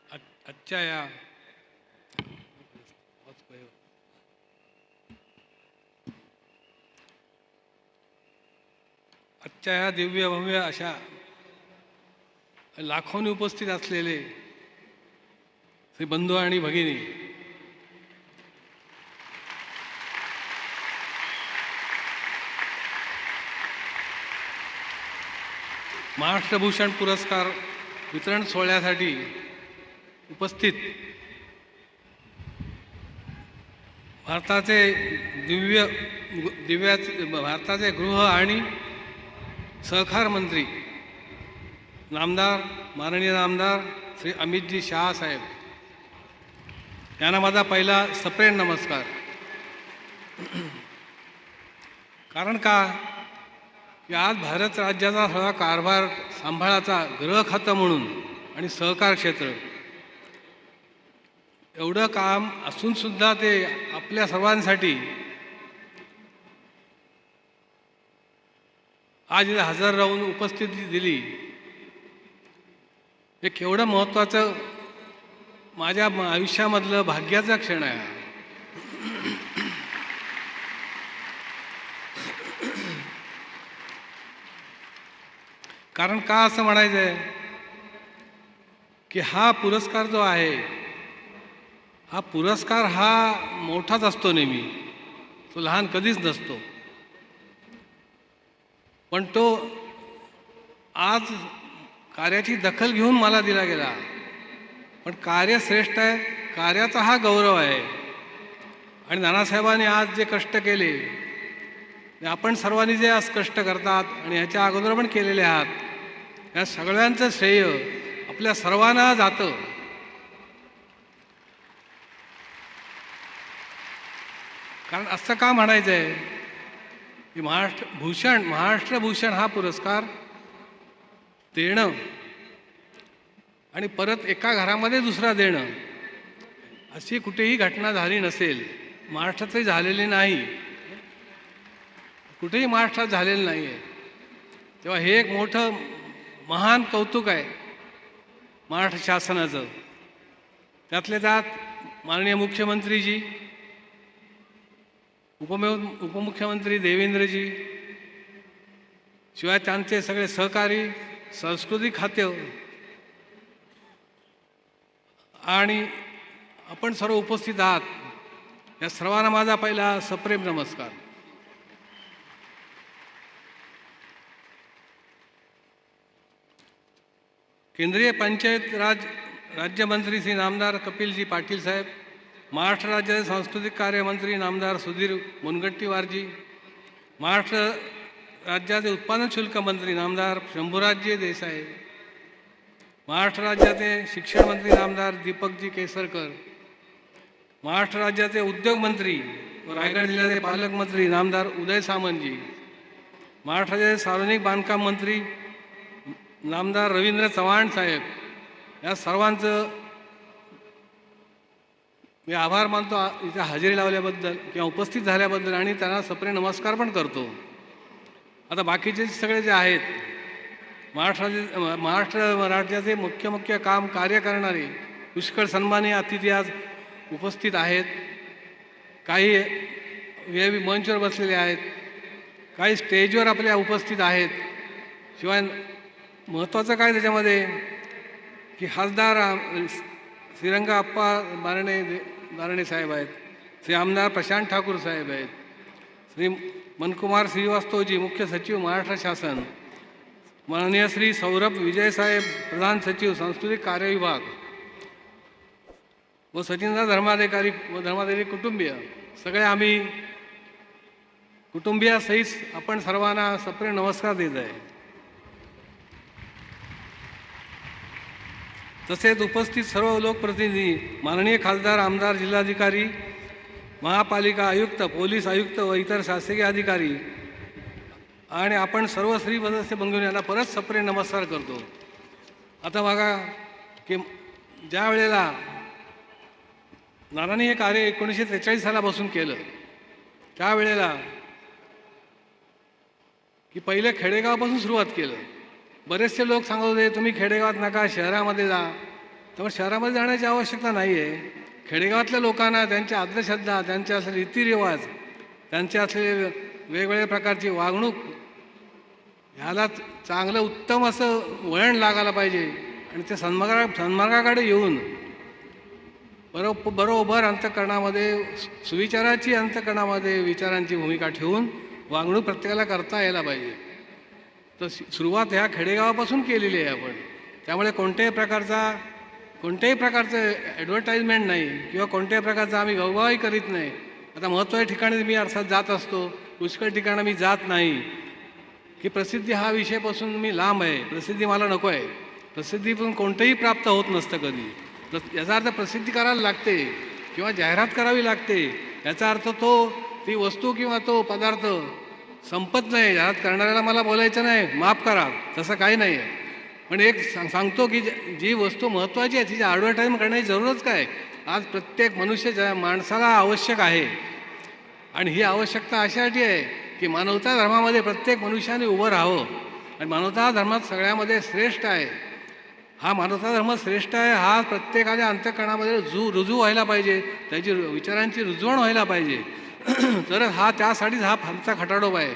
आजच्या या दिव्य भव्य अशा लाखोंनी उपस्थित असलेले श्री बंधू आणि भगिनी, महाराष्ट्रभूषण पुरस्कार वितरण सोहळ्यासाठी उपस्थित भारताचे भारताचे गृह आणि सहकार मंत्री माननीय नामदार श्री अमितजी शाह साहेब यांना माझा पहिला सप्रेम नमस्कार. कारण का की आज भारत राज्याचा सगळा कारभार सांभाळाचा गृह खातं म्हणून आणि सहकार क्षेत्र एवढं काम असूनसुद्धा ते आपल्या सर्वांसाठी आज इथे हजर राहून उपस्थिती दिली. हे केवढं महत्त्वाचं माझ्या आयुष्यामधलं भाग्याचा क्षण आहे. कारण का असं म्हणायचं आहे की हा पुरस्कार जो आहे, हा पुरस्कार हा मोठाच असतो नेहमी, तो लहान कधीच नसतो. पण तो आज कार्याची दखल घेऊन मला दिला गेला. पण कार्य श्रेष्ठ आहे, कार्याचा हा गौरव आहे. आणि नानासाहेबांनी आज जे कष्ट केले, आपण सर्वांनी जे आज कष्ट करतात आणि ह्याच्या अगोदर पण केलेले आहात, या सगळ्यांचं श्रेय आपल्या सर्वांना जातं. कारण असं का म्हणायचं आहे की महाराष्ट्रभूषण हा पुरस्कार देणं आणि परत एका घरामध्ये दुसरा देणं अशी कुठेही घटना झाली नसेल. महाराष्ट्रातही झालेली नाही, कुठेही महाराष्ट्रात झालेलं नाही आहे. तेव्हा हे एक मोठं महान कौतुक आहे महाराष्ट्र शासनाचं. त्यातले त्यात माननीय मुख्यमंत्रीजी, उपमुख्यमंत्री देवेंद्रजी, शिवाय त्यांचे सगळे सहकारी, सांस्कृतिक खाते आणि आपण सर्व उपस्थित आहात, या सर्वांना माझा पहिला सप्रेम नमस्कार. केंद्रीय पंचायत राज राज्यमंत्री श्री नामदार कपिलजी पाटील साहेब, महाराष्ट्र राज्याचे सांस्कृतिक कार्यमंत्री नामदार सुधीर मुनगंटीवारजी, महाराष्ट्र राज्याचे उत्पादन शुल्क मंत्री नामदार शंभूराजजी देसाई, महाराष्ट्र राज्याचे शिक्षण मंत्री नामदार दीपकजी केसरकर, महाराष्ट्र राज्याचे उद्योग मंत्री व रायगड जिल्ह्याचे पालकमंत्री नामदार उदय सामंतजी, महाराष्ट्र राज्याचे सार्वजनिक बांधकाम मंत्री नामदार रवींद्र चव्हाण साहेब, या सर्वांचं मी आभार मानतो इथे हजेरी लावल्याबद्दल किंवा उपस्थित झाल्याबद्दल, आणि त्यांना सप्रेम नमस्कार पण करतो. आता बाकीचे सगळे जे आहेत महाराष्ट्र राज्याचे मुख्य कार्य करणारे पुष्कळ सन्माननीय अतिथी आज उपस्थित आहेत. काही व्ही मंचवर बसलेले आहेत, काही स्टेजवर आपल्या उपस्थित आहेत. शिवाय महत्त्वाचं काय त्याच्यामध्ये की खासदार श्रीरंगा अप्पा बारणे साहेब आहेत, श्री आमदार प्रशांत ठाकूर साहेब आहेत, श्री मनकुमार श्रीवास्तवजी मुख्य सचिव महाराष्ट्र शासन, माननीय श्री सौरभ विजय साहेब प्रधान सचिव सांस्कृतिक कार्य विभाग व सचिनदा धर्माधिकारी व धर्माधिकारी कुटुंबीय, सगळे आम्ही कुटुंबियासहित आपण सर्वांना सप्रेम नमस्कार देत आहे. तसेच उपस्थित सर्व लोकप्रतिनिधी, माननीय खासदार, आमदार, जिल्हाधिकारी, महापालिका आयुक्त, पोलीस आयुक्त व इतर शासकीय अधिकारी आणि आपण सर्व श्री सदस्य बंधूंनी यांना परत सप्रेम नमस्कार करतो. आता बघा की ज्या वेळेला नानांनी हे कार्य 1943 सालापासून केलं, त्यावेळेला की पहिले खेडेगावापासून सुरुवात केलं. बरेचसे लोक सांगत होते तुम्ही खेडेगावात नका, शहरामध्ये जा. त्यामुळे शहरामध्ये जाण्याची आवश्यकता नाही आहे. खेडेगावातल्या लोकांना त्यांच्या अंधश्रद्धा, त्यांचे असलेले रीतिरिवाज, त्यांचे असलेले वेगवेगळ्या प्रकारची वागणूक ह्याला चांगलं उत्तम असं वळण लागायला पाहिजे आणि ते सन्मार्गाकडे येऊन बरोबर अंतःकरणामध्ये सुविचाराची अंतःकरणामध्ये विचारांची भूमिका ठेवून वागणूक प्रत्येकाला करता यायला पाहिजे. तर सुरुवात ह्या खेडेगावापासून केलेली आहे आपण. त्यामुळे कोणत्याही प्रकारचं ॲडव्हर्टाईजमेंट नाही किंवा कोणत्याही प्रकारचा आम्ही गवगावही करीत नाही. आता महत्त्वाच्या ठिकाणी मी अर्थात जात असतो, पुष्कळ ठिकाणी मी जात नाही की प्रसिद्धी हा विषयापासून मी लांब आहे. प्रसिद्धी मला नको आहे. प्रसिद्धी पण कोणतंही प्राप्त होत नसतं कधी. याचा अर्थ प्रसिद्धी करायला लागते किंवा जाहिरात करावी लागते. याचा अर्थ ती वस्तू किंवा तो पदार्थ संपत नाही. जाहिरात करणाऱ्याला मला बोलायचं नाही, माफ करा, तसं काही नाही आहे. पण एक सांगतो की जी वस्तू महत्त्वाची आहे तिची ॲडव्हर्टाईजमेंट करण्याची जरूरच काय. आज प्रत्येक माणसाला आवश्यक आहे आणि ही आवश्यकता अशासाठी आहे की मानवता धर्मामध्ये प्रत्येक मनुष्याने उभं राहावं आणि मानवता धर्मात सगळ्यामध्ये श्रेष्ठ आहे. हा मानवता धर्म श्रेष्ठ आहे हा प्रत्येकाच्या अंतःकरणामध्ये रुजू व्हायला पाहिजे. त्याची विचारांची रुजवण व्हायला पाहिजे. तर त्यासाठीच हा आमचा खटाडोबा आहे.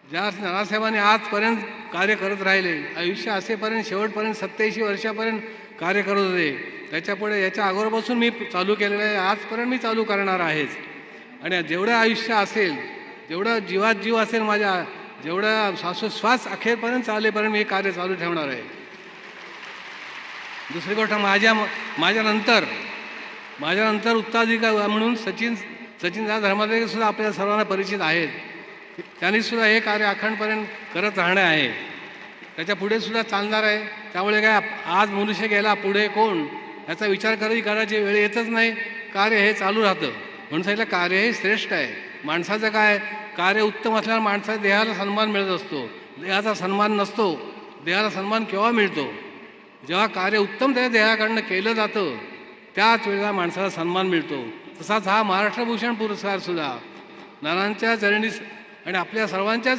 ज्या नानासाहेबांनी आजपर्यंत कार्य करत राहिले, आयुष्य असेपर्यंत शेवटपर्यंत 87 वर्षापर्यंत कार्य करत होते. त्याच्यापुढे याच्या अगोदरपासून मी चालू केलेलं आहे, आजपर्यंत मी चालू करणार आहेच. आणि जेवढं आयुष्य असेल, जेवढं जीवात जीव असेल माझ्या, जेवढं श्वासोश्वास अखेरपर्यंत चालेपर्यंत मी हे कार्य चालू ठेवणार आहे. दुसरी गोष्ट माझ्यानंतर उत्तराधिकारी म्हणून सचिन धर्माधिकारी सुद्धा आपल्या सर्वांना परिचित आहेत. त्यांनीसुद्धा हे कार्य अखंडपर्यंत करत राहणे आहे. त्याच्या पुढे सुद्धा चालणार आहे. त्यामुळे काय आज मनुष्य गेला पुढे कोण याचा विचार करायची वेळ येतच नाही. कार्य हे चालू राहतं. म्हणून सांगितलं कार्य हे श्रेष्ठ आहे. माणसाचं काय कार्य उत्तम असल्यावर माणसाच्या देहाला सन्मान मिळत असतो. देहाचा सन्मान नसतो. देहाला सन्मान केव्हा मिळतो? जेव्हा कार्य उत्तम त्या देहाकडनं केलं जातं त्याच वेळेला माणसाला सन्मान मिळतो. तसाच हा महाराष्ट्रभूषण पुरस्कारसुद्धा नानांच्या चरणी आणि आपल्या सर्वांच्या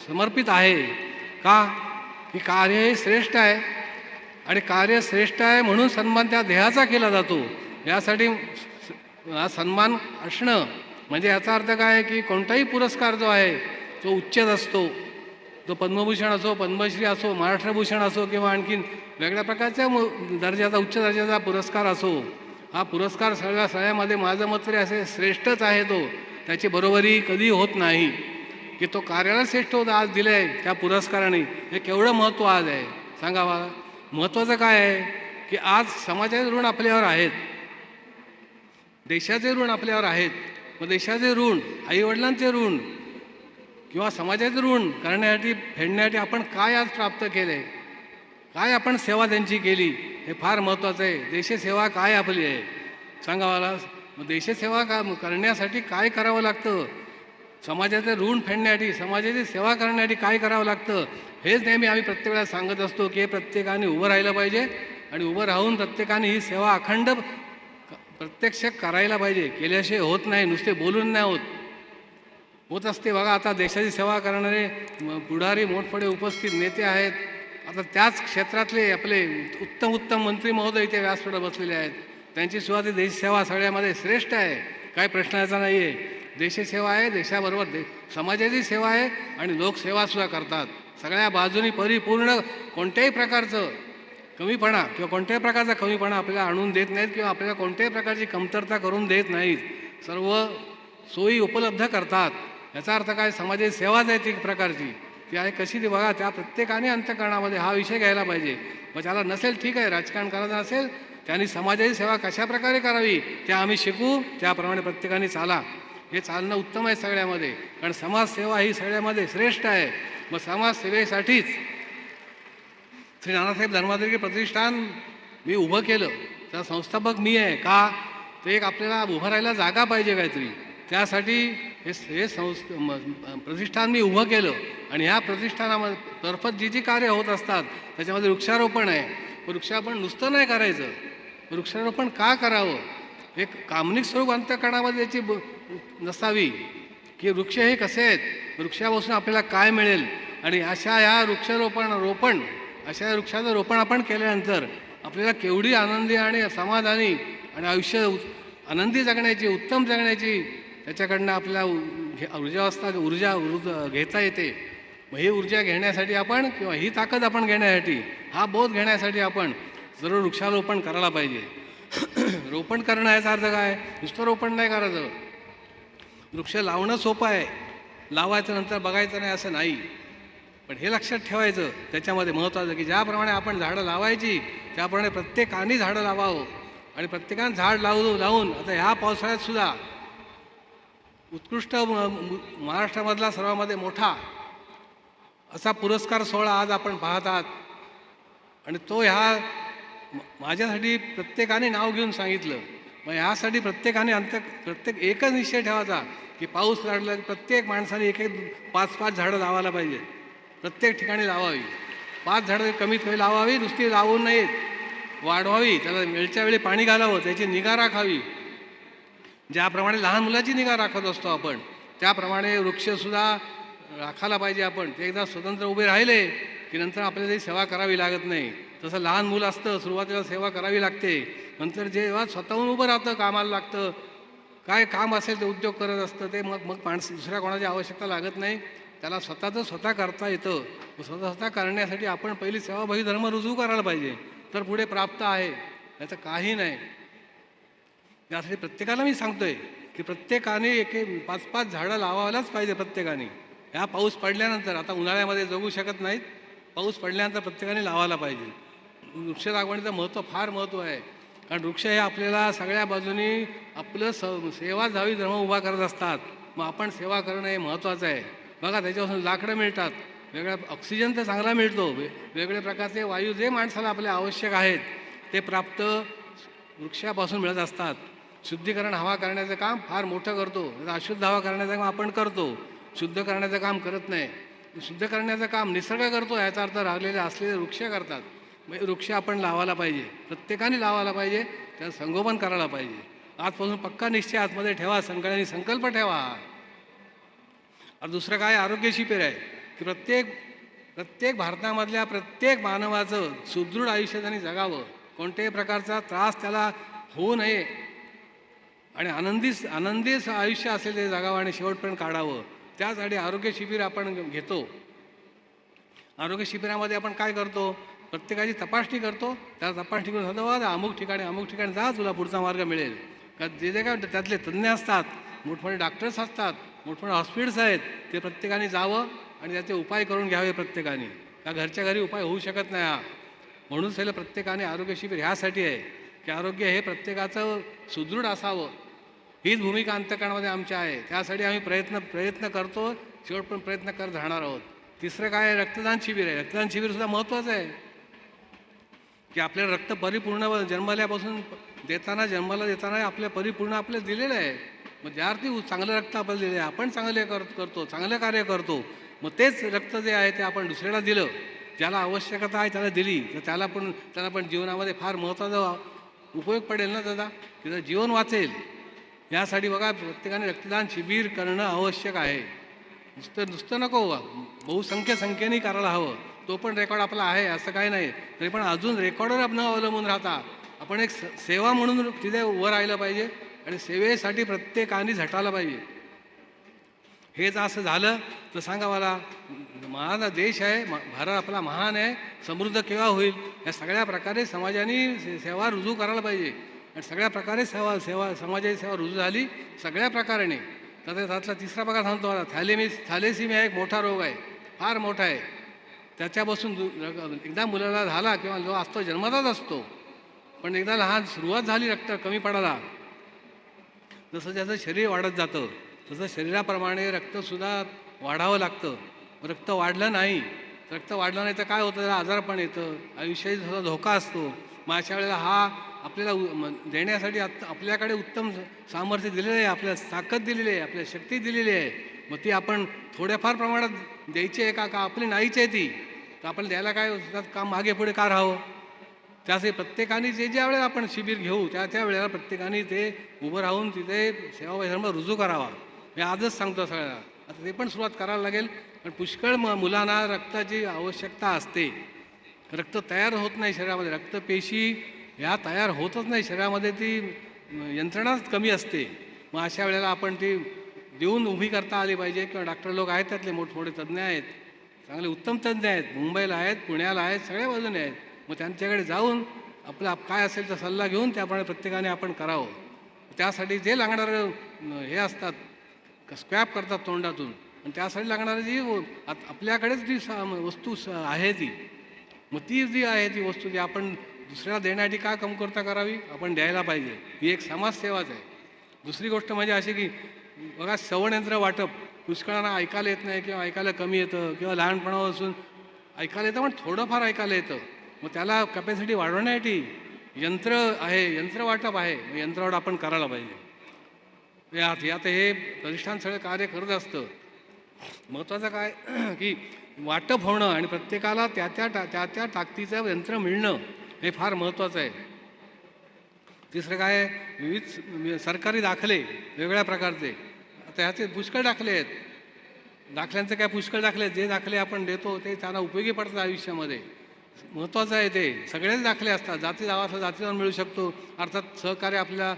समर्पित आहे. का की कार्य हे श्रेष्ठ आहे आणि कार्य श्रेष्ठ आहे म्हणून सन्मान त्या देहाचा केला जातो. यासाठी हा सन्मान असणं म्हणजे याचा अर्थ काय आहे की कोणताही पुरस्कार जो आहे तो उच्चच असतो. तो पद्मभूषण असो, पद्मश्री असो, महाराष्ट्रभूषण असो किंवा आणखीन वेगळ्या प्रकारच्या दर्जाचा उच्च दर्जाचा पुरस्कार असो, हा पुरस्कार सगळ्यामध्ये माझं मत तरी असे श्रेष्ठच आहे. त्याची बरोबरी कधी होत नाही की तो कार्याला श्रेष्ठ होता आज दिलं आहे त्या पुरस्काराने. हे केवढं महत्त्व आज आहे सांगा मला. महत्त्वाचं काय आहे की आज समाजाचे ऋण आपल्यावर आहेत, देशाचे ऋण आपल्यावर आहेत. मग देशाचे ऋण, आईवडिलांचे ऋण किंवा समाजाचे ऋण करण्यासाठी फेडण्यासाठी आपण काय आज प्राप्त केलं आहे, काय आपण सेवा त्यांची केली, हे फार महत्त्वाचं आहे. देशसेवा काय आपली आहे सांगा मला. मग देशसेवा करण्यासाठी काय करावं लागतं, समाजाचे ऋण फेडण्यासाठी, समाजाची सेवा करण्यासाठी काय करावं लागतं, हेच नेहमी आम्ही प्रत्येक वेळा सांगत असतो की प्रत्येकाने उभं राहिलं पाहिजे आणि उभं राहून प्रत्येकाने ही सेवा अखंड प्रत्यक्ष करायला पाहिजे. केल्याशिवाय होत नाही, नुसते बोलून नाही होत असते. बघा आता देशाची सेवा करणारे पुढारी मोठमोठे उपस्थित नेते आहेत. आता त्याच क्षेत्रातले आपले उत्तम मंत्री महोदय इथे व्यासपीठावर बसलेले आहेत. त्यांची सुद्धा ती देशसेवा सगळ्यामध्ये श्रेष्ठ आहे, काय प्रश्न याचा नाही आहे. देशसेवा आहे, देशाबरोबर समाजाची सेवा आहे आणि लोकसेवासुद्धा करतात. सगळ्या बाजूनी परिपूर्ण कोणत्याही प्रकारचं कमीपणा किंवा कोणत्याही प्रकारचा कमीपणा आपल्याला आणून देत नाहीत किंवा आपल्याला कोणत्याही प्रकारची कमतरता करून देत नाहीत. सर्व सोयी उपलब्ध करतात. याचा अर्थ काय, समाजाची सेवाच आहे ती प्रकारची. ती आहे कशी ती बघा. त्या प्रत्येकाने अंतःकरणामध्ये हा विषय घ्यायला पाहिजे. मग त्याला नसेल ठीक आहे, राजकारण करायचं नसेल, त्यांनी समाजाची सेवा कशा प्रकारे करावी त्या आम्ही शिकू, त्याप्रमाणे प्रत्येकाने चाला. हे चालणं उत्तम आहे सगळ्यामध्ये, कारण समाजसेवा ही सगळ्यामध्ये श्रेष्ठ आहे. मग समाजसेवेसाठीच श्री नानासाहेब धर्माधिकारी प्रतिष्ठान मी उभं केलं. त्या संस्थापक मी आहे. का ते एक आपल्याला उभं राहायला जागा पाहिजे काहीतरी, त्यासाठी हे प्रतिष्ठान मी उभं केलं. आणि ह्या प्रतिष्ठानामार्फत जी कार्य होत असतात त्याच्यामध्ये वृक्षारोपण आहे. वृक्षारोपण नुसतं नाही करायचं, वृक्षारोपण का करावं, एक कामनिक स्वरूप अंतःकरणामध्ये याची नसावी की वृक्ष हे कसे आहेत, वृक्षापासून आपल्याला काय मिळेल. आणि अशा ह्या वृक्षाचं रोपण आपण केल्यानंतर आपल्याला केवढी आनंदी आणि समाधानी आणि आयुष्य आनंदी जगण्याची, उत्तम जगण्याची त्याच्याकडनं आपल्याला ऊर्जा घेता येते. मग ही ऊर्जा घेण्यासाठी आपण किंवा ही ताकद आपण घेण्यासाठी, हा बोध घेण्यासाठी आपण सर्व वृक्षारोपण करायला पाहिजे. रोपण करणं याचा अर्थ काय? नुसतं रोपण नाही करायचं. वृक्ष लावणं सोपं आहे, लावायचं नंतर बघायचं नाही असं नाही. पण हे लक्षात ठेवायचं त्याच्यामध्ये महत्त्वाचं की ज्याप्रमाणे आपण झाडं लावायची त्याप्रमाणे प्रत्येकाने झाडं लावावं. आणि प्रत्येकानं झाड लावून आता ह्या पावसाळ्यात सुद्धा उत्कृष्ट महाराष्ट्रामधला सर्वांमध्ये मोठा असा पुरस्कार सोहळा आज आपण पाहत आहात. आणि तो माझ्यासाठी प्रत्येकाने नाव घेऊन सांगितलं. मग ह्यासाठी प्रत्येकाने प्रत्येक एकच निश्चय ठेवायचा की पाऊस लागला की प्रत्येक माणसाने 5-5 झाडं लावायला पाहिजे. प्रत्येक ठिकाणी लावावी. 5 झाडं कमीत कमी लावावी, नुसती लावून नाहीत, वाढवावी. त्याला वेळच्या वेळी पाणी घालावं, त्याची निगा राखावी. ज्याप्रमाणे लहान मुलाची निगा राखत असतो आपण, त्याप्रमाणे वृक्षसुद्धा राखायला पाहिजे. आपण ते एकदा स्वतंत्र उभे राहिले की नंतर आपल्याला काही सेवा करावी लागत नाही. तसं लहान मुलं असतं, सुरुवातीला सेवा करावी लागते, नंतर जेव्हा स्वतःहून उभं राहतं, कामाला लागतं, काय काम असेल ते उद्योग करत असतं, ते मग माणसं दुसऱ्या कोणाची आवश्यकता लागत नाही. त्याला स्वतः करता येतं. स्वतः करण्यासाठी आपण पहिली सेवाभावी धर्म रुजू करायला पाहिजे, तर पुढे प्राप्त आहे, याचं काही नाही. त्यासाठी प्रत्येकाला मी सांगतोय की प्रत्येकाने 5-5 झाडं लावायलाच पाहिजे. प्रत्येकाने ह्या पाऊस पडल्यानंतर, आता उन्हाळ्यामध्ये जगू शकत नाहीत, पाऊस पडल्यानंतर प्रत्येकाने लावायला पाहिजे. वृक्ष लागवडीचं फार महत्त्व आहे. कारण वृक्ष हे आपल्याला सगळ्या बाजूनी आपलं सेवा जावी धर्म उभा करत असतात. मग आपण सेवा करणं हे महत्त्वाचं आहे. बघा, त्याच्यापासून लाकडं मिळतात, वेगळा ऑक्सिजन तर चांगला मिळतो, वेगवेगळ्या प्रकारचे वायू जे माणसाला आपल्या आवश्यक आहेत ते प्राप्त वृक्षापासून मिळत असतात. शुद्धीकरण हवा करण्याचं काम फार मोठं करतो. अशुद्ध हवा करण्याचं काम आपण करतो, शुद्ध करण्याचं काम करत नाही. शुद्ध करण्याचं काम निसर्ग करतो, याचा अर्थ राहिलेले असलेले वृक्ष करतात. म्हणजे वृक्ष आपण लावायला पाहिजे, प्रत्येकाने लावायला पाहिजे, त्याचं संगोपन करायला पाहिजे. आजपासून पक्का निश्चय आतमध्ये ठेवा, सगळ्यांनी संकल्प ठेवा. आणि दुसरं काय, आरोग्य शिबिर आहे की प्रत्येक भारतामधल्या प्रत्येक मानवाचं सुदृढ आयुष्य त्यांनी जगावं, कोणत्याही प्रकारचा त्रास त्याला होऊ नये आणि आनंदी आयुष्य असेल ते जगावं आणि शेवटपर्यंत काढावं. त्यासाठी आरोग्य शिबिर आपण घेतो. आरोग्य शिबिरामध्ये आपण काय करतो, प्रत्येकाची तपासणी करतो. त्याला तपासणी करून सांगतो, अमुक ठिकाणी जा, तुला पुढचा मार्ग मिळेल. का जे काय त्यातले तज्ज्ञ असतात, मोठमोठे डॉक्टर्स असतात, मोठमोठे हॉस्पिटल्स आहेत, ते प्रत्येकाने जावं आणि त्याचे उपाय करून घ्यावे. प्रत्येकाने का घरच्या घरी उपाय होऊ शकत नाही हा. म्हणून सगळं प्रत्येकाने आरोग्य शिबिर ह्यासाठी आहे की आरोग्य हे प्रत्येकाचं सुदृढ असावं. हीच भूमिका अंतःकरणामध्ये आमच्या आहे. त्यासाठी आम्ही प्रयत्न करतो, शेवट पण प्रयत्न करत राहणार आहोत. तिसरं काय, रक्तदान शिबिर आहे. रक्तदान शिबिरसुद्धा महत्त्वाचं आहे की आपल्याला रक्त परिपूर्ण जन्मल्यापासून जन्माला देताना आपल्या परिपूर्ण आपल्याला दिलेलं आहे. मग ज्यार्थी चांगलं रक्त आपल्याला दिलं आहे, आपण चांगले करतो, चांगलं कार्य करतो, मग तेच रक्त जे आहे ते आपण दुसऱ्याला दिलं, ज्याला आवश्यकता आहे त्याला दिली, तर त्याला पण जीवनामध्ये फार महत्त्वाचा उपयोग पडेल ना, त्याचा तिथं जीवन वाचेल. यासाठी बघा, प्रत्येकाने रक्तदान शिबिर करणं आवश्यक आहे. नुसतं नको, संख्येने करायला हवं. तो पण रेकॉर्ड आपला आहे असं काही नाही, तरी पण अजून रेकॉर्डवर न अवलंबून राहता आपण एक सेवा म्हणून तिथे उभं राहिलं पाहिजे आणि सेवेसाठी प्रत्येकाने झटायला पाहिजे. हेच असं झालं तर सांगा मला, महान देश आहे, भारत आपला महान आहे, समृद्ध केव्हा होईल? या सगळ्या प्रकारे समाजाने सेवा रुजू करायला पाहिजे. आणि सगळ्या प्रकारे समाजाची सेवा रुजू झाली सगळ्या प्रकाराने. तर त्यातला तिसरा प्रकार सांगतो मला, थॅलेसिमिया एक मोठा रोग आहे, फार मोठा आहे. त्याच्यापासून एकदा मुलाला झाला किंवा जो असतो जन्मताच असतो, पण एकदा लहान सुरुवात झाली रक्त कमी पडायला, जसं त्याचं शरीर वाढत जातं तसं शरीराप्रमाणे रक्तसुद्धा वाढावं लागतं. रक्त वाढलं नाही तर काय होतं, त्याला आजारपण येतं, आयुष्याचा सुद्धा धोका असतो. मग अशा वेळेला हा आपल्याला देण्यासाठी आपल्याकडे उत्तम सामर्थ्य दिलेलं आहे, आपल्याला ताकद दिलेली आहे, आपल्याला शक्ती दिलेली आहे. मग ती आपण थोड्याफार प्रमाणात द्यायची आहे का आपली नाहीच आहे ती, तर आपण द्यायला काय काम मागे पुढे का राहावं? त्यासाठी प्रत्येकाने ज्या वेळेला आपण शिबिर घेऊ त्या वेळेला प्रत्येकाने ते उभं राहून तिथे सेवाधर्म रुजू करावा. मी आजच सांगतो सगळ्यांना, आता ते पण सुरुवात करायला लागेल. पण पुष्कळ मुलांना रक्ताची आवश्यकता असते, रक्त तयार होत नाही शरीरामध्ये, रक्तपेशी ह्या तयार होतच नाही शरीरामध्ये, ती यंत्रणाच कमी असते. मग अशा वेळेला आपण ती देऊन उभी करता आली पाहिजे. किंवा डॉक्टर लोक आहेत, त्यातले मोठमोठे तज्ज्ञ आहेत, चांगले उत्तम तज्ज्ञ आहेत, मुंबईला आहेत, पुण्याला आहेत, सगळ्या बाजूने आहेत. मग त्यांच्याकडे जाऊन आपला काय असेल तर सल्ला घेऊन त्याप्रमाणे प्रत्येकाने आपण करावं. त्यासाठी जे लागणारं हे असतात, स्क्रॅप करतात तोंडातून, आणि त्यासाठी लागणारी जी आपल्याकडेच जी वस्तू आहे ती, मग ती जी आहे ती वस्तू जी आपण दुसऱ्याला देण्यासाठी का कमतरता करावी, आपण द्यायला पाहिजे. ही एक समाजसेवाच आहे. दुसरी गोष्ट म्हणजे अशी की बघा, श्रवणयंत्र वाटप पुष्कळांना ऐकायला येत नाही, किंवा ऐकायला कमी येतं, किंवा लहानपणापासून ऐकायला येतं पण थोडंफार ऐकायला येतं. मग त्याला कॅपॅसिटी वाढवण्यासाठी यंत्र आहे, यंत्र वाटप आहे, यंत्रवाटप आपण करायला पाहिजे. यात हे प्रतिष्ठान सगळं कार्य करत असतं. महत्त्वाचं काय की वाटप होणं आणि प्रत्येकाला त्या त्या ताकदीचं यंत्र मिळणं हे फार महत्त्वाचं आहे. तिसरं काय, विविध सरकारी दाखले वेगवेगळ्या प्रकारचे, आता ह्याचे पुष्कळ दाखले आहेत. दाखल्यांचे काय पुष्कळ दाखले आहेत, जे दाखले आपण देतो ते त्यांना उपयोगी पडतात आयुष्यामध्ये. महत्त्वाचं आहे ते. सगळेच दाखले असतात, जाती जावाचं जातीवर मिळू शकतो. अर्थात सहकार्य आपल्या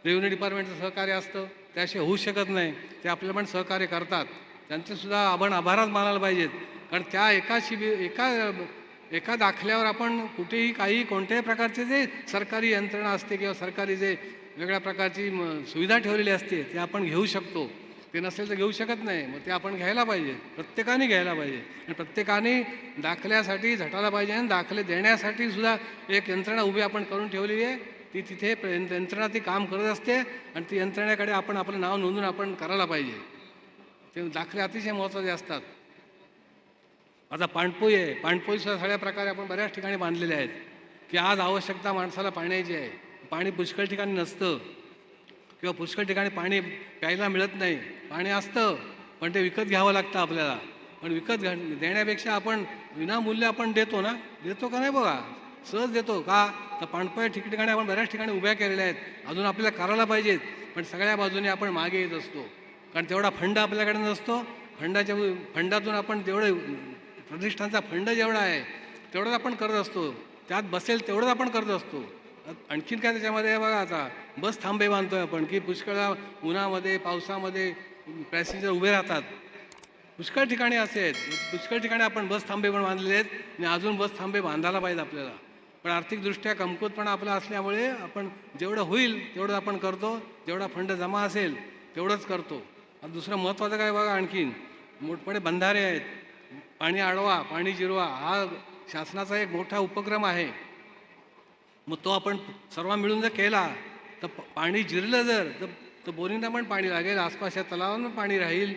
रेव्हेन्यू डिपार्टमेंटचं सहकार्य असतं, त्याशिवाय होऊ शकत नाही. ते आपल्याला पण सहकार्य करतात, त्यांचेसुद्धा आपण आभारच मानायला पाहिजेत. कारण त्या एका दाखल्यावर आपण कुठेही काही कोणत्याही प्रकारचे जे सरकारी यंत्रणा असते किंवा सरकारी जे वेगळ्या प्रकारची सुविधा ठेवलेली असते ते आपण घेऊ शकतो. ते नसेल तर घेऊ शकत नाही. मग ते आपण घ्यायला पाहिजे, प्रत्येकाने घ्यायला पाहिजे, आणि प्रत्येकाने दाखल्यासाठी झटायला पाहिजे. आणि दाखले देण्यासाठी सुद्धा एक यंत्रणा उभी आपण करून ठेवलेली आहे. ती तिथे यंत्रणा ती काम करत असते, आणि ती यंत्रणेकडे आपण आपलं नाव नोंदून आपण करायला पाहिजे. ते दाखले अतिशय महत्त्वाचे असतात. आता पाणपोई आहे, पाणपोईसुद्धा सगळ्या प्रकारे आपण बऱ्याच ठिकाणी बांधलेले आहेत. की आज आवश्यकता माणसाला पाण्याची आहे, पाणी पुष्कळ ठिकाणी नसतं, किंवा पुष्कळ ठिकाणी पाणी प्यायला मिळत नाही. पाणी असतं पण ते विकत घ्यावं लागतं आपल्याला. पण विकत देण्यापेक्षा आपण विनामूल्य आपण देतो ना, देतो का नाही बघा, सहज देतो का. तर पाणपोई ठिकठिकाणी आपण बऱ्याच ठिकाणी उभ्या केलेल्या आहेत, अजून आपल्याला करायला पाहिजेत. पण सगळ्या बाजूने आपण मागे येत असतो, कारण तेवढा फंड आपल्याकडे नसतो. फंडातून आपण तेवढं प्रतिष्ठानचा फंड जेवढा आहे तेवढंच आपण करत असतो, त्यात बसेल तेवढंच आपण करत असतो. आणखीन काय त्याच्यामध्ये बघा, आता बस थांबे बांधतोय आपण, की पुष्कळ उन्हामध्ये पावसामध्ये पॅसेंजर उभे राहतात. पुष्कळ ठिकाणी असे आहेत, पुष्कळ ठिकाणी आपण बस थांबे पण बांधलेले आहेत, आणि अजून बस थांबे बांधायला पाहिजे आपल्याला. पण आर्थिकदृष्ट्या कमकुवतपणा आपला असल्यामुळे आपण जेवढं होईल तेवढं आपण करतो, जेवढा फंड जमा असेल तेवढंच करतो. आता दुसरं महत्त्वाचं काय बघा, आणखीन मोठमोठे बंधारे आहेत, पाणी अडवा पाणी जिरवा, हा शासनाचा एक मोठा उपक्रम आहे. मग तो आपण सर्व मिळून जर केला तर पाणी जिरलं जर तर बोरिंगला पण पाणी लागेल, आसपासच्या तलावांना पाणी राहील,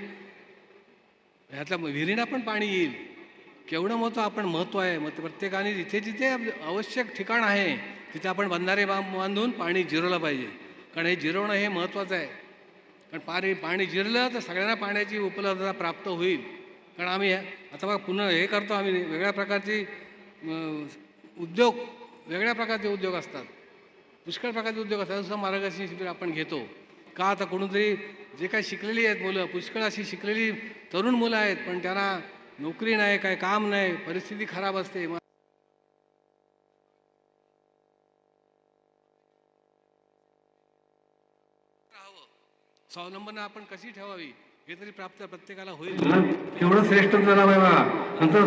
ह्यातल्या विहिरींना पण पाणी येईल. केवढं महत्त्व आहे. मग प्रत्येकाने जिथे जिथे आवश्यक ठिकाण आहे तिथे आपण बंधारे बांधून पाणी जिरवलं पाहिजे. कारण हे जिरवणं हे महत्त्वाचं आहे. कारण पाणी जिरलं तर सगळ्यांना पाण्याची उपलब्धता प्राप्त होईल. कारण आम्ही आता बघा पुन्हा हे करतो, आम्ही वेगळ्या प्रकारची वेगळ्या प्रकारचे उद्योग असतात, पुष्कळ प्रकारचे उद्योग असतात. जसं मार्गदर्शन शिबिर आपण घेतो का, आता कोणीतरी जे काही शिकलेली आहेत मुलं, पुष्कळ अशी शिकलेली तरुण मुलं आहेत, पण त्यांना नोकरी नाही, काय काम नाही, परिस्थिती खराब असते. स्वावलंबन आपण कशी ठेवावी हे तरी प्राप्त प्रत्येकाला होईल. केवढं श्रेष्ठ झाला बघा. नंतर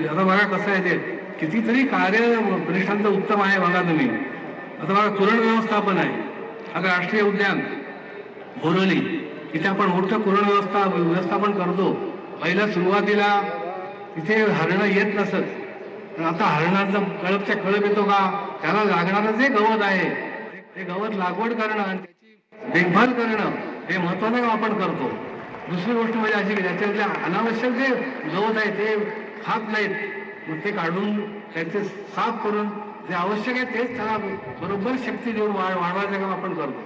आता बघा कसं आहे, ते कितीतरी कार्य प्रतिष्ठानचं उत्तम आहे बघा तुम्ही. आता बघा कुरण व्यवस्थापन आहे. आता राष्ट्रीय उद्यान बोरवली, तिथे आपण मोठं कुरण व्यवस्थापन करतो. पहिल्या सुरुवातीला तिथे हरणं येत नसत, पण आता हरणाचा कळप येतो का, त्याला लागणारं जे गवत आहे ते गवत लागवड करणं आणि त्याची देखभाल करणं हे महत्त्वाचं काम आपण करतो. दुसरी गोष्ट म्हणजे अशी की त्याच्यातले अनावश्यक जे गवत आहे ते खात नाहीत, मग ते काढून त्याचे साफ करून जे आवश्यक आहे तेच त्याला बरोबर शक्ती देऊन वाढवायचं काम आपण करतो.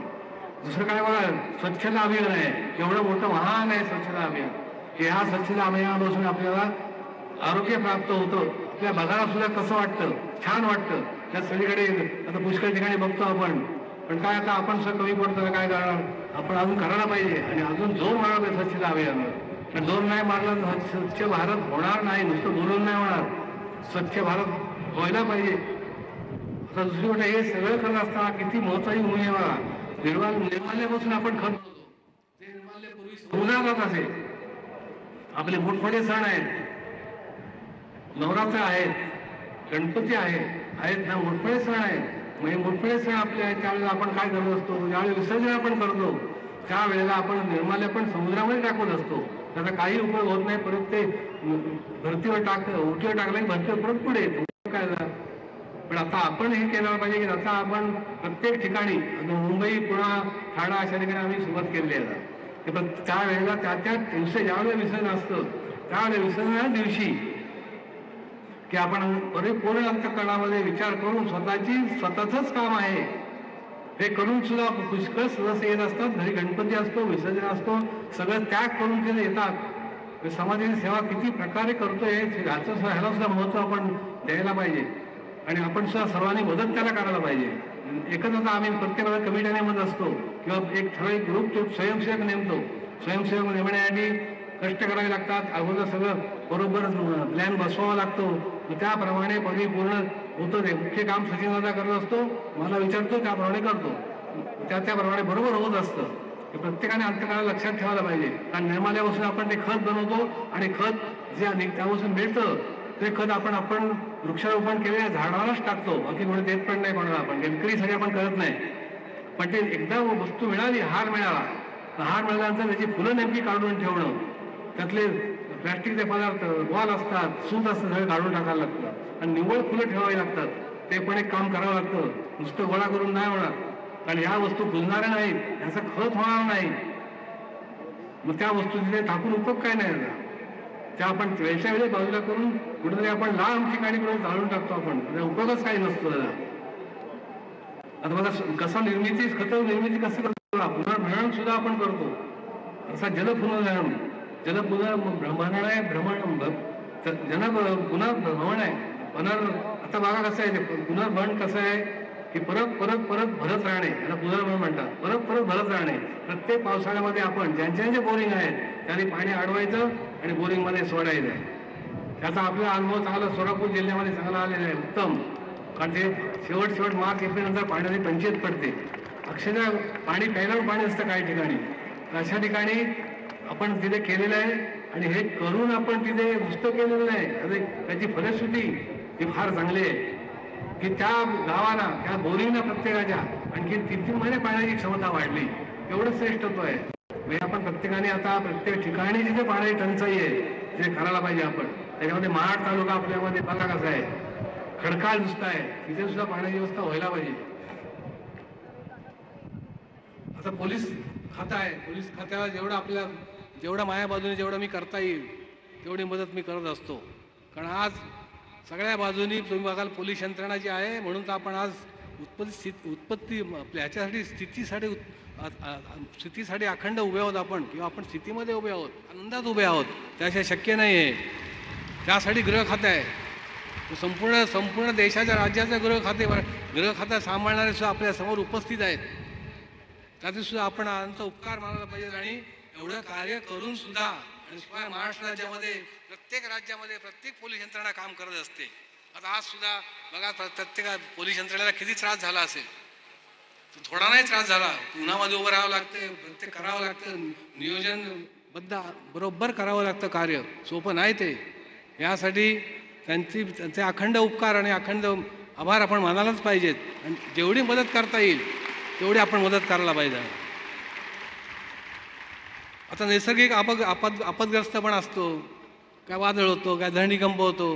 दुसरं काय बघा, स्वच्छता अभियान आहे, केवढं मोठं महान आहे स्वच्छता अभियान. की ह्या स्वच्छता अभियानापासून आपल्याला आरोग्य प्राप्त होतं. आपल्या बघायला सुद्धा कसं वाटतं, छान वाटतं. त्या सगळीकडे आता पुष्कळ ठिकाणी बघतो आपण, पण काय आता आपण सुद्धा कमी पडतो, काय करणार, आपण अजून करायला पाहिजे आणि अजून जोर मारायला पाहिजे स्वच्छता अभियानावर. पण जोर नाही मारला तर स्वच्छ भारत होणार नाही, नुसतं बोलून नाही होणार. स्वच्छ भारत व्हायला पाहिजे. आता दुसरी गोष्ट हे सगळं करत असताना किती महत्वाची भूमिका बघा. निर्माल्यापासून आपण खत बनवतो. ते निर्माल्य पूर्वी समुद्रात जात असे. आपले मोठमोठे सण आहेत, नवरात्र आहेत, गणपती आहेत ना, मोठमोठे सण आहेत. म्हणजे मोठमोठे सण आपले आहेत त्यावेळेला आपण काय करत असतो, ज्यावेळेला विसर्जन आपण करतो त्यावेळेला आपण निर्माल्य पण समुद्रामध्ये टाकत असतो. त्याचा काही उपयोग होत नाही. परत ते भरतीवर उठीवर टाकलं भरतीवर परत पुढे येतो. काय झालं. पण आता आपण हे केलं पाहिजे की आता आपण प्रत्येक ठिकाणी मुंबई, पुणा, ठाणा अशा ठिकाणी आम्ही सुरुवात केलेली आहे. पण त्यावेळेला त्या दिवशी ज्यावेळेला विसर्जन असतं त्यावेळेला विसर्जनाच्या दिवशी की आपण परिपूर्ण अंतःकरणामध्ये विचार करून स्वतःच काम आहे हे करून सुद्धा पुष्कळ सदस्य येत असतात. घरी गणपती असतो, विसर्जन असतो, सगळं त्याग करून ते येतात. समाजाची सेवा किती प्रकारे करतोय ह्याला सुद्धा महत्व आपण द्यायला पाहिजे आणि आपण सुद्धा सर्वांनी मदत त्याला करायला पाहिजे. एकच आता आम्ही प्रत्येकाला कमिटी नेमत असतो किंवा एक ठराविक ग्रुप स्वयंसेवक नेमतो. स्वयंसेवक नेमण्यासाठी कष्ट करावे लागतात. अगोदर सगळं बरोबर प्लॅन बसवावा लागतो. त्याप्रमाणे परिपूर्ण होतं. ते मुख्य काम सचिनदादा करत असतो, मला विचारतो त्याप्रमाणे करतो. त्याप्रमाणे बरोबर होत असतं. प्रत्येकाने अंतकाळाला लक्षात ठेवायला पाहिजे. कारण निर्माल्यापासून आपण ते खत बनवतो आणि खत जे त्यापासून मिळतं ते खत आपण वृक्षारोपण केलेल्या झाडालाच टाकतो. बाकी कोणी देत पण नाही कोणाला. आपण विक्रीसाठी आपण करत नाही. पण ते एकदा वस्तू मिळाली, हार मिळाल्यानंतर त्याची फुलं नेमकी काढून ठेवणं, त्यातले प्लॅस्टिकचे पदार्थ, वॉल असतात, सूत असतं, सगळं काढून टाकायला लागतं आणि निव्वळ फुलं ठेवावी लागतात. ते पण एक काम करावं लागतं. नुसतं गोळा करून नाही होणार. कारण ह्या वस्तू कुजणाऱ्या नाहीत, ह्याचं खत होणार नाही. मग त्या वस्तू तिथे टाकून उपयोग काय नाही झाला. त्या आपण वेळच्या वेळी बाजूला करून कुठेतरी आपण लांब ठिकाणी करून जाळून टाकतो. आपण त्याचा उपयोगच काही नसतो त्याला. आता मला कसा खत निर्मिती कसं करतो, पुनर्भरण सुद्धा आपण करतो. असा जलपुनर्भरण पुनर्भ्रमण आहे. आता बघा कसं आहे ते पुनर्भरण कसं आहे की परत भरत राहणे, याला पुनर्भरण म्हणतात. परत भरत राहणे. प्रत्येक पावसाळ्यामध्ये आपण ज्यांचे बोरिंग आहेत त्यांनी पाणी अडवायचं आणि बोरिंग मध्ये सोडायचं. त्याचा आपला अनुभव चांगला सोलापूर जिल्ह्यामध्ये चांगला आलेला आहे. उत्तम. कारण ते शेवट मार्च एप्रिल पाण्याची पंचायत पडते. अक्षरशः पाणी प्यायला पाणी असतं काही ठिकाणी. अशा ठिकाणी आपण तिथे केलेलं आहे आणि हे करून आपण तिथे नुसतं केलेलं नाही. त्याची फलश्रुती ही फार चांगली आहे की त्या गावाला, त्या बोरिंगला प्रत्येकाच्या आणखी 3-3 महिने पाण्याची क्षमता वाढली. एवढं श्रेष्ठत्व आहे. म्हणजे आपण प्रत्येकाने आता प्रत्येक ठिकाणी जिथे पाण्याची टंचाई आहे तिथे करायला पाहिजे. आपण त्याच्यामध्ये महाड तालुका आपल्यामध्ये बघा कसा आहे, खडकाळ नुसता आहे, तिथे सुद्धा पाण्याची व्यवस्था व्हायला पाहिजे. आता पोलीस खातं आहे. पोलीस खात्याला जेवढं माझ्या बाजूने जेवढं मी करता येईल तेवढी मदत मी करत असतो. कारण आज सगळ्या बाजूनी तुम्ही बघाल पोलीस यंत्रणा जी आहे, म्हणून तर आपण आज उत्पत्ती आपल्या ह्याच्यासाठी स्थितीसाठी अखंड उभे आहोत आपण, किंवा आपण स्थितीमध्ये उभे आहोत, आनंदात उभे आहोत. त्याशिवाय शक्य नाही आहे. त्यासाठी गृह खातं आहे. संपूर्ण देशाच्या राज्याचं गृह खातं सांभाळणारे सुद्धा आपल्या समोर उपस्थित आहेत. त्याचे सुद्धा आपण अनंत उपकार मानायला पाहिजे. आणि एवढं कार्य करून सुद्धा आणि शिवाय महाराष्ट्र राज्यामध्ये प्रत्येक राज्यामध्ये प्रत्येक पोलीस यंत्रणा काम करत असते. आता आज सुद्धा बघा प्रत्येक पोलीस यंत्रणेला किती त्रास झाला असेल. थोडा नाही त्रास झाला. उन्हामध्ये उभं राहावं लागतं, प्रत्येक करावं लागतं, नियोजनबद्ध बरोबर करावं लागतं. कार्य सोपं नाही ते. यासाठी त्यांचे अखंड उपकार आणि अखंड आभार आपण मानायलाच पाहिजेत. आणि जेवढी मदत करता येईल तेवढी आपण मदत करायला पाहिजे. आता नैसर्गिक आपदग्रस्त पण असतो. काय वादळ होतो, काय धरणीकंप होतो.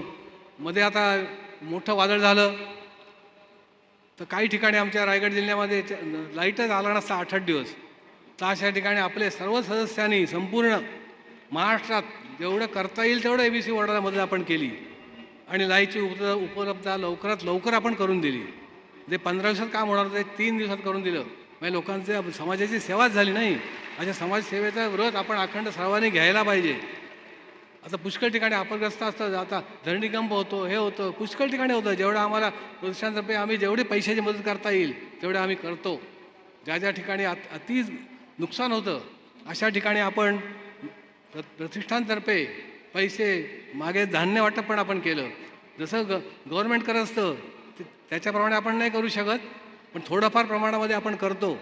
मध्ये आता मोठं वादळ झालं तर काही ठिकाणी आमच्या रायगड जिल्ह्यामध्ये लाईटच आला नसता 8-8 दिवस. तर अशा ठिकाणी आपले सर्व सदस्यांनी संपूर्ण महाराष्ट्रात जेवढं करता येईल तेवढं ABC वॉर्डाला मदत आपण केली आणि लाईटची उपलब्धता लवकरात लवकर आपण करून दिली. जे 15 दिवसात काम होणार ते 3 दिवसात करून दिलं. म्हणजे लोकांच्या समाजाची सेवाच झाली नाही. अशा समाजसेवेचा व्रत आपण अखंड सर्वांनी घ्यायला पाहिजे. आता पुष्कळ ठिकाणी अपग्रस्त असतात. आता धरणीकंप होतो, हे होतं, पुष्कळ ठिकाणी होतं. जेवढं आम्हाला प्रतिष्ठानतर्फे आम्ही जेवढी पैशाची मदत करता येईल तेवढे आम्ही करतो. ज्या ठिकाणी अति नुकसान होतं अशा ठिकाणी आपण प्रतिष्ठानतर्फे पैसे मागे धान्य वाटप पण आपण केलं. जसं गव्हर्नमेंट करत असतं त्याच्याप्रमाणे आपण नाही करू शकत, पण थोडंफार प्रमाणामध्ये आपण करतो.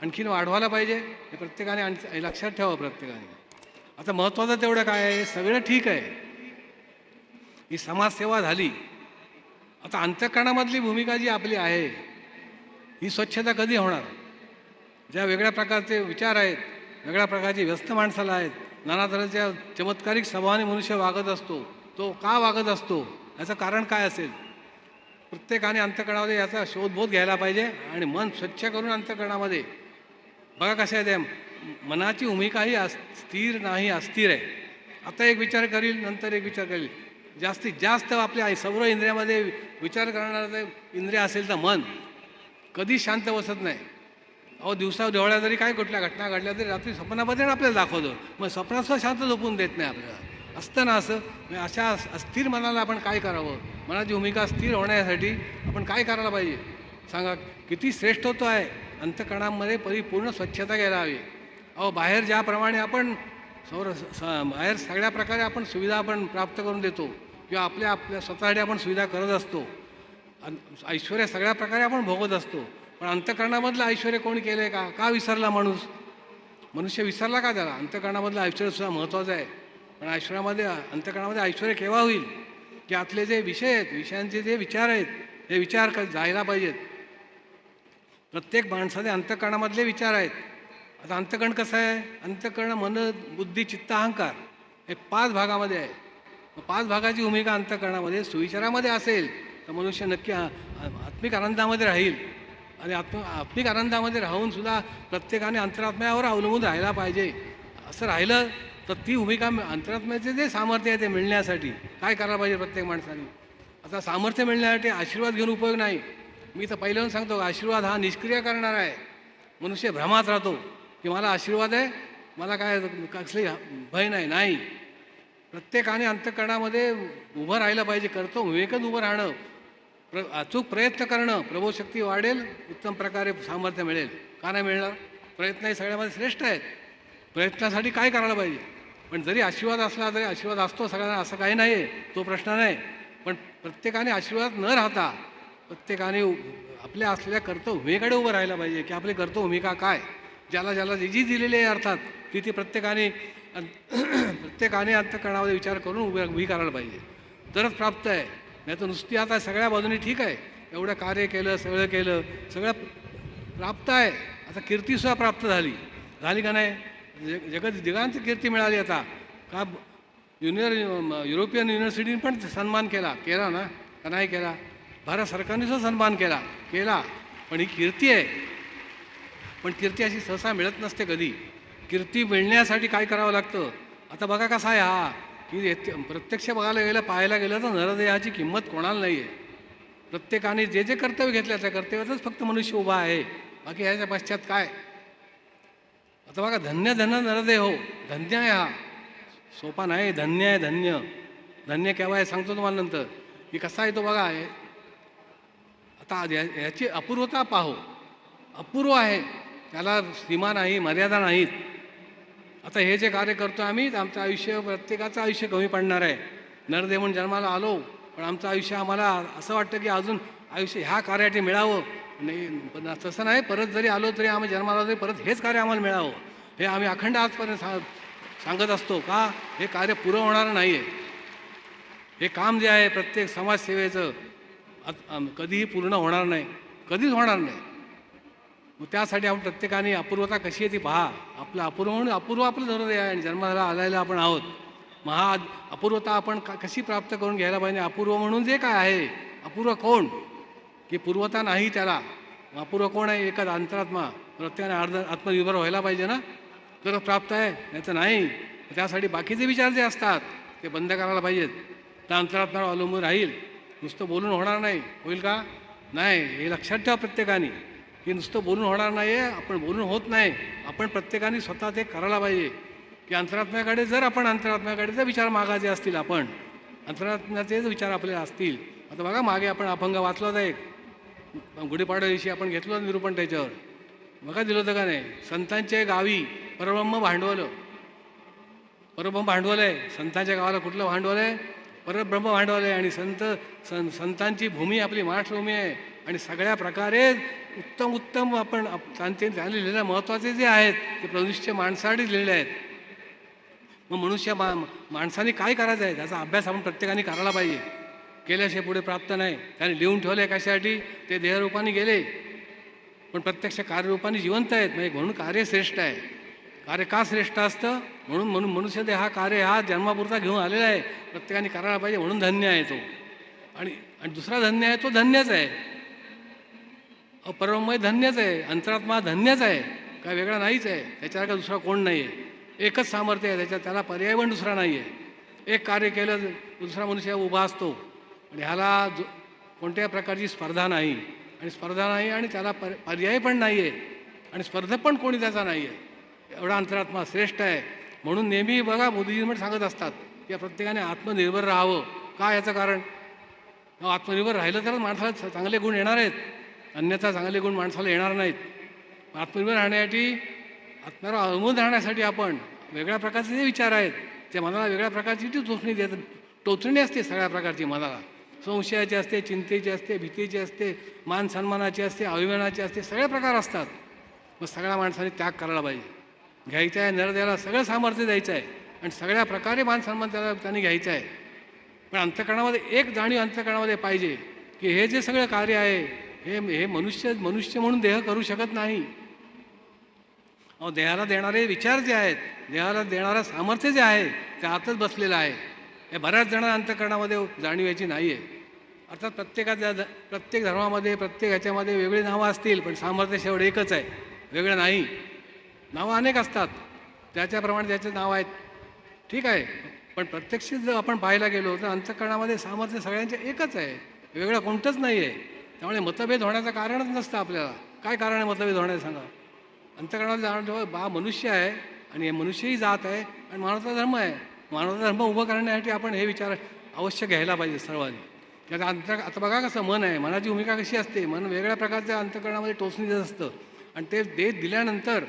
आणखीन वाढवायला पाहिजे हे प्रत्येकाने हे लक्षात ठेवावं प्रत्येकाने. आता महत्त्वाचं तेवढं काय आहे, सगळं ठीक आहे, ही समाजसेवा झाली. आता अंतःकरणामधली भूमिका जी आपली आहे ही स्वच्छता कधी होणार? ज्या वेगळ्या प्रकारचे विचार आहेत, वेगळ्या प्रकारची व्यस्त माणसाला आहेत, नाना तऱ्हेच्या चमत्कारिक स्वभावाने मनुष्य वागत असतो, तो का वागत असतो याचं कारण काय असेल? प्रत्येकाने अंतःकरणामध्ये याचा शोधबोध घ्यायला पाहिजे आणि मन स्वच्छ करून अंतःकरणामध्ये बघा कसं आहे, त्या मनाची भूमिका ही स्थिर नाही, अस्थिर आहे. आता एक विचार करील, नंतर एक विचार करील. जास्तीत जास्त आपल्या सर्व इंद्रियामध्ये विचार करणारं इंद्रिय असेल तर मन कधी शांत बसत नाही. अहो दिवसा डोळ्या जरी काय कुठल्या घटना घडल्या तरी रात्री स्वप्नामध्ये आपल्याला दाखवतो, मग स्वप्नात शांत झोपून देत नाही आपल्याला. असतं ना असं? म्हणजे अशा अस्थिर मनाला आपण काय करावं? मनाची भूमिका स्थिर होण्यासाठी आपण काय करायला पाहिजे सांगा? किती श्रेष्ठत्व आहे अंतःकरणामध्ये परिपूर्ण स्वच्छता घ्यायला हवी. अहो बाहेर ज्याप्रमाणे आपण बाहेर सगळ्या प्रकारे आपण सुविधा आपण प्राप्त करून देतो किंवा आपल्या स्वतःसाठी आपण सुविधा करत असतो, ऐश्वर्य सगळ्या प्रकारे आपण भोगत असतो, पण अंतःकरणामधलं ऐश्वर्य कोणी केलं आहे का विसरला मनुष्य विसरला का? त्याला अंतःकरणामधलं ऐश्वर्यसुद्धा महत्त्वाचं आहे. पण अंतःकरणामध्ये ऐश्वर्य केव्हा होईल की आतले जे विषय आहेत, विषयांचे जे विचार आहेत, हे विचार जायला पाहिजेत. प्रत्येक माणसाने अंतःकरणामधले विचार आहेत. आता अंतःकरण कसं आहे? अंतःकरण मन, बुद्धी, चित्त, अहंकार हे 5 भागामध्ये आहे. 5 भागाची भूमिका अंतःकरणामध्ये सुविचारामध्ये असेल तर मनुष्य नक्की आत्मिक आनंदामध्ये राहील. आणि आत्मिक आनंदामध्ये राहून सुद्धा प्रत्येकाने अंतरात्म्यावर अवलंबून राहायला पाहिजे. असं राहिलं तर ती भूमिका अंतरात्म्याचे जे सामर्थ्य आहे ते मिळण्यासाठी काय करायला पाहिजे प्रत्येक माणसाने? आता सामर्थ्य मिळण्यासाठी आशीर्वाद घेऊन उपयोग नाही. मी तर पहिल्यांदा सांगतो, आशीर्वाद हा निष्क्रिय करणारा आहे. मनुष्य भ्रमात राहतो की मला आशीर्वाद आहे, मला काय कसली भय नाही. प्रत्येकाने अंतःकरणामध्ये उभं राहायला पाहिजे. करतो विवेकच उभं राहणं, अचूक प्रयत्न करणं, प्रभोशक्ती वाढेल, उत्तम प्रकारे सामर्थ्य मिळेल. का नाही मिळणार? प्रयत्न हे सगळ्यामध्ये श्रेष्ठ आहेत. प्रयत्नासाठी काय करायला पाहिजे? पण जरी आशीर्वाद असला तरी आशीर्वाद असतो सगळ्यांना असं काही नाही आहे, तो प्रश्न नाही. पण प्रत्येकाने आशीर्वाद न राहता प्रत्येकाने आपल्या असलेल्या कर्तव्यभूमिकेकडे उभं राहायला पाहिजे की आपली कर्तव्यभूमिका काय, ज्याला जी दिलेली आहे अर्थात ती प्रत्येकाने अंतःकरणामध्ये विचार करून उभी करायला पाहिजे, तरच प्राप्त आहे. नाही तर नुसती आता सगळ्या बाजूनी ठीक आहे, एवढं कार्य केलं, सगळं प्राप्त आहे. आता कीर्तीसुद्धा प्राप्त झाली का नाही? जगांची कीर्ती मिळाली. आता का युरोपियन युनिव्हर्सिटीने पण सन्मान केला ना का नाही केला? भारत सरकारने सुद्धा सन्मान केला. पण ही कीर्ती आहे. पण कीर्ती अशी सहसा मिळत नसते कधी. कीर्ती मिळण्यासाठी काय करावं लागतं? आता बघा कसा आहे हा की प्रत्यक्ष पाहायला गेलं तर नरदेहाची किंमत कोणाला नाही आहे. प्रत्येकाने जे कर्तव्य घेतलं त्या कर्तव्यातच फक्त मनुष्य उभा आहे, बाकी ह्याच्या पश्चात काय? आता बघा, धन्य नरदेह हो, धन्य आहे हा, सोपा नाही. धन्य आहे, धन्य केव्हा आहे सांगतो तुम्हाला नंतर की कसा आहे तो बघा. आता याची अपूर्वता पाहो, अपूर्व आहे, त्याला सीमा नाही, मर्यादा नाहीत. आता हे जे कार्य करतो आम्ही, आमचं आयुष्य, प्रत्येकाचं आयुष्य कमी पडणार आहे. नरदेह म्हणून जन्माला आलो, पण आमचं आयुष्य आम्हाला असं वाटतं की अजून आयुष्य ह्या कार्यासाठी मिळावं. नाही, पण तसं नाही. परत जरी आलो तरी आम्ही जन्माला तरी परत हेच कार्य आम्हाला मिळावं, हे आम्ही अखंड आजपर्यंत सांगत असतो. का? हे कार्य पुरं होणारं नाही आहे. हे काम जे आहे प्रत्येक समाजसेवेचं कधीही पूर्ण होणार नाही, कधीच होणार नाही. मग त्यासाठी आपण प्रत्येकाने अपूर्वता कशी आहे ती पहा. आपलं अपूर्व आपलं धरून आहे आणि जन्माला आलेलं आपण आहोत. मग हा अपूर्वता आपण कशी प्राप्त करून घ्यायला पाहिजे? अपूर्व म्हणून जे काय आहे, अपूर्व कोण? की पूर्वता नाही त्याला. अपूर्व कोण आहे? एकच अंतरात्मा. प्रत्येकाने आत्मनिर्भर व्हायला पाहिजे ना, तर प्राप्त आहे, नाही तर नाही. त्यासाठी बाकीचे विचार जे असतात ते बंद करायला पाहिजेत. तर अंतरात्म्यावर अवलंबून राहील. नुसतं बोलून होणार नाही. होईल का? नाही. हे लक्षात ठेवा प्रत्येकाने की नुसतं बोलून होणार नाही आहे. आपण बोलून होत नाही. आपण प्रत्येकाने स्वतः ते करायला पाहिजे की अंतरात्म्याकडे जर विचार मागायचे असतील, आपण अंतरात्म्याचेच विचार आपल्याला असतील. आता बघा, मागे आपण अभंग वाचला होता, एक गुढीपाडव्या दिवशी आपण घेतलं निरूपण त्याच्यावर. बघा दिलं होतं का नाही? संतांच्या गावी परब्रह्म भांडवल आहे. संतांच्या गावाला कुठलं भांडवल आहे? परब्रह्म भांडवल आहे आणि संतांची भूमी आपली महाराष्ट्रभूमी आहे. आणि सगळ्या प्रकारे उत्तम उत्तम आपण त्यांनी लिहिलेल्या महत्त्वाचे जे आहेत ते प्रविष्ट माणसासाठी लिहिलेले आहेत. मग माणसाने काय करायचं आहे त्याचा अभ्यास आपण प्रत्येकाने करायला पाहिजे. केल्याशिवाय पुढे प्राप्त नाही. त्याने लिहून ठेवले कशासाठी? ते देहरूपाने गेले पण प्रत्यक्ष कार्यरूपाने जिवंत आहेत. म्हणजे म्हणून कार्य श्रेष्ठ आहे. कार्य का श्रेष्ठ असतं? म्हणून मनुष्य देह हा कार्य हा जन्मापुरता घेऊन आलेला आहे. प्रत्येकाने करायला पाहिजे म्हणून धन्य आहे तो. आणि दुसरा धन्य आहे तो धन्यच आहे. अपरमय धन्यच आहे. अंतरात्मा धन्यच आहे. काय वेगळा नाहीच आहे. त्याच्यासारखा दुसरा कोण नाही आहे. एकच सामर्थ्य आहे त्याला पर्याय पण दुसरा नाही आहे. एक कार्य केलं दुसरा मनुष्य उभा असतो आणि ह्याला कोणत्याही प्रकारची स्पर्धा नाही आणि त्याला पर्याय पण नाही आहे आणि स्पर्धक पण कोणी त्याचा नाही आहे. एवढा अंतरात्मा श्रेष्ठ आहे. म्हणून नेहमी बघा मोदीजी पण सांगत असतात की प्रत्येकाने आत्मनिर्भर राहावं. का? याचं कारण आत्मनिर्भर राहिलं तर माणसाला चांगले गुण येणार आहेत. अन्यथा चांगले गुण माणसाला येणार नाहीत. आत्मनिर्भर राहण्यासाठी आत्म्यावर अवलंबून राहण्यासाठी आपण वेगळ्या प्रकारचे जे विचार आहेत ते मनाला वेगळ्या प्रकारची टोचणी असते. सगळ्या प्रकारची मनाला संशयाची असते, चिंतेची असते, भीतीची असते, मान सन्मानाची असते, अभिमानाची असते, सगळे प्रकार असतात. मग सगळ्या माणसाने त्याग करायला पाहिजे. घ्यायचं आहे नर द्यायला सगळं सामर्थ्य द्यायचं आहे आणि सगळ्या प्रकारे मान सन्मान त्यांनी घ्यायचं आहे. पण अंतःकरणामध्ये एक जाणीव अंतःकरणामध्ये पाहिजे की हे जे सगळं कार्य आहे हे मनुष्य म्हणून देह करू शकत नाही. देहाला देणारे विचार जे आहेत, देहाला देणारं सामर्थ्य जे आहे ते आतच बसलेलं आहे. हे बऱ्याच जणांना अंतःकरणामध्ये जाणीव याची नाही आहे. अर्थात प्रत्येक धर्मामध्ये प्रत्येक ह्याच्यामध्ये वेगळी नावं असतील पण सामर्थ्य शेवट एकच आहे, वेगळं नाही. नावं अनेक असतात त्याच्याप्रमाणे त्याचे नाव आहेत, ठीक आहे. पण प्रत्यक्ष जर आपण पाहायला गेलो तर अंतःकरणामध्ये सामर्थ्य सगळ्यांचे एकच आहे, वेगळं कोणतंच नाही आहे. त्यामुळे मतभेद होण्याचं कारणच नसतं आपल्याला. काय कारण आहे मतभेद होण्याचं सांगा? अंतःकरणामध्ये जाणं मनुष्य आहे आणि हे मनुष्यही जात आहे आणि मानवाचा धर्म आहे. मानवाचा धर्म उभं करण्यासाठी आपण हे विचार अवश्य घ्यायला पाहिजे सर्वांनी. त्याचा आता बघा कसं मन आहे, मनाची भूमिका कशी असते. मन वेगळ्या प्रकारच्या अंतःकरणामध्ये टोचणी देत असतं आणि ते देत दिल्यानंतर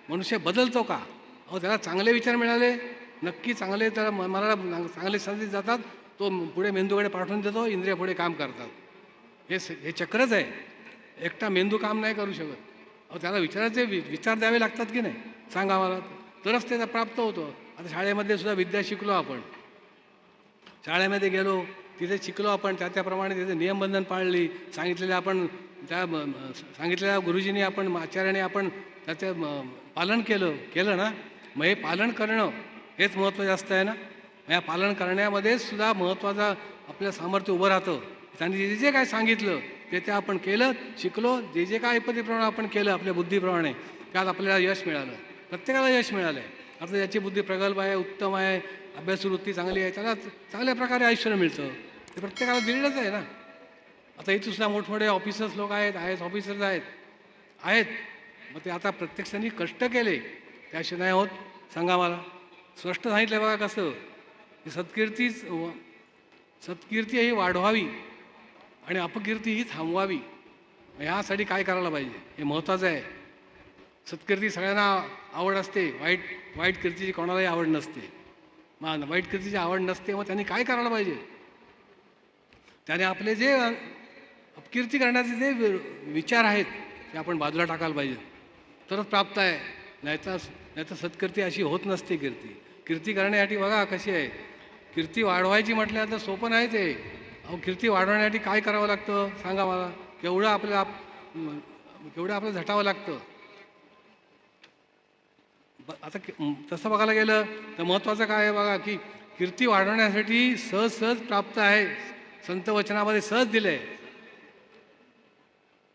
मनुष्य बदलतो का? त्याला चांगले विचार मिळाले, नक्की चांगले त्याला मनाला चांगले संदेश जातात, तो पुढे मेंदूकडे पाठवून देतो, इंद्रिय पुढे काम करतात. हे चक्रच आहे. एकटा मेंदू काम नाही करू शकत. त्याला विचार द्यावे लागतात की नाही सांगा मला, तरच त्याचा प्राप्त होतो. आता शाळेमध्ये सुद्धा विद्या शिकलो आपण, शाळेमध्ये गेलो तिथे शिकलो आपण, त्याप्रमाणे तिथे नियमबंधन पाळली, सांगितलेल्या गुरुजींनी आपण आचार्याने आपण त्याचं पालन केलं ना. मग हे पालन करणं हेच महत्त्व जास्त आहे ना. या पालन करण्यामध्ये सुद्धा महत्त्वाचा आपलं सामर्थ्य उभं राहतं. त्यांनी जे काय सांगितलं ते आपण केलं, शिकलो, जे काय पद्धतीप्रमाणे आपण केलं आपल्या बुद्धीप्रमाणे त्यात आपल्याला यश मिळालं. प्रत्येकाला यश मिळालं आहे. आता ज्याची बुद्धी प्रगल्भ आहे, उत्तम आहे, अभ्यासवृत्ती चांगली आहे, त्याला चांगल्या प्रकारे ऐश्वर्य मिळतं. ते प्रत्येकाला दिलेलंच आहे ना. आता इथं सुद्धा मोठमोठे ऑफिसर्स लोक आहेत, IAS ऑफिसर्स आहेत. मग ते आता प्रत्यक्षाने कष्ट केले त्याशिवाय नाही होत. सांगा मला, स्पष्ट सांगितलं बघा कसं की सत्कीर्ती ही वाढवावी आणि अपकीर्ती ही थांबवावी. ह्यासाठी काय करायला पाहिजे हे महत्त्वाचं आहे. सत्कीर्ती सगळ्यांना आवड असते, वाईट कीर्तीची कोणालाही आवड नसते. मग वाईट कीर्तीची आवड नसते, मग त्यांनी काय करायला पाहिजे? त्याने आपले जे अपकीर्ती करण्याचे जे विचार आहेत ते आपण बाजूला टाकायला पाहिजे, तरच प्राप्त आहे. नाहीतर सत्कीर्ती अशी होत नसते. कीर्ती करण्यासाठी बघा कशी आहे. कीर्ती वाढवायची म्हटलं तर सोपं नाही ते. कीर्ती वाढवण्यासाठी काय करावं लागतं सांगा मला? केवढं आपलं झटावं लागतं. आता तसं बघायला गेलं तर महत्त्वाचं काय आहे बघा की कीर्ती वाढवण्यासाठी सहज प्राप्त आहे. संत वचनामध्ये सहज दिलं आहे.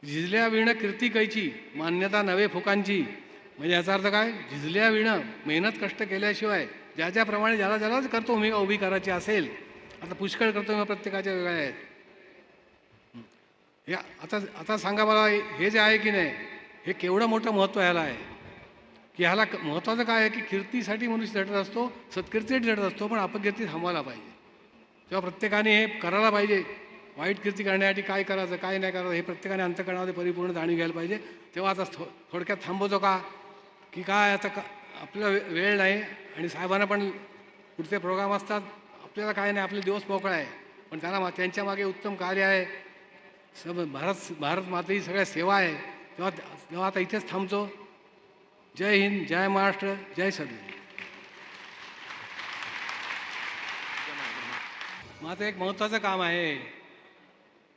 झिजल्या विणं कीर्ती कैची, मान्यता नवे फुकांची. म्हणजे याचा अर्थ काय? झिजल्या विणं, मेहनत कष्ट केल्याशिवाय ज्याप्रमाणे ज्यालाच करतो भूमिका उभी करायची असेल. आता पुष्कळ करतो प्रत्येकाच्या वेगळ्या आहेत. हे आता सांगा मला, हे जे आहे की नाही हे केवढं मोठं महत्त्व ह्याला आहे की ह्याला महत्त्वाचं काय आहे की कीर्तीसाठी मनुष्य झटत असतो, सत्कीर्तीसाठी झटत असतो, पण अपकीर्ती थांबवायला पाहिजे. तेव्हा प्रत्येकाने हे करायला पाहिजे. वाईट कीर्ती करण्यासाठी काय करायचं काय नाही करायचं हे प्रत्येकाने अंतःकरणामध्ये परिपूर्ण जाणीव घ्यायला पाहिजे. तेव्हा आता थोडक्यात थांबवतो का की काय आता आपल्याला वेळ नाही आणि साहेबांना पण पुढचे प्रोग्राम असतात. आपल्याला काय नाही, आपले दिवस मोकळा आहे, पण त्यांच्या मागे उत्तम कार्य आहे, भारत मातेची सगळ्या सेवा आहे. तेव्हा आता इथेच थांबतो. जय हिंद, जय महाराष्ट्र, जय सद्गुरू. माझं एक महत्त्वाचं काम आहे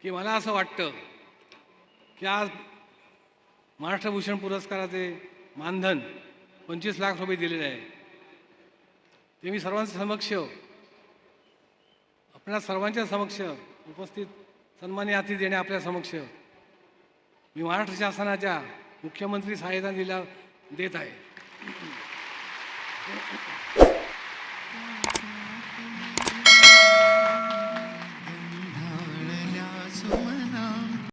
की मला असं वाटतं की आज महाराष्ट्रभूषण पुरस्काराचे मानधन 25 लाख रुपये दिलेले आहे. ते मी सर्वांच्या समक्ष, आपल्या सर्वांच्या समक्ष उपस्थित सन्मान्य अतिथी देणे आपल्या समक्ष मी महाराष्ट्र शासनाच्या मुख्यमंत्री सहायता देत आहे.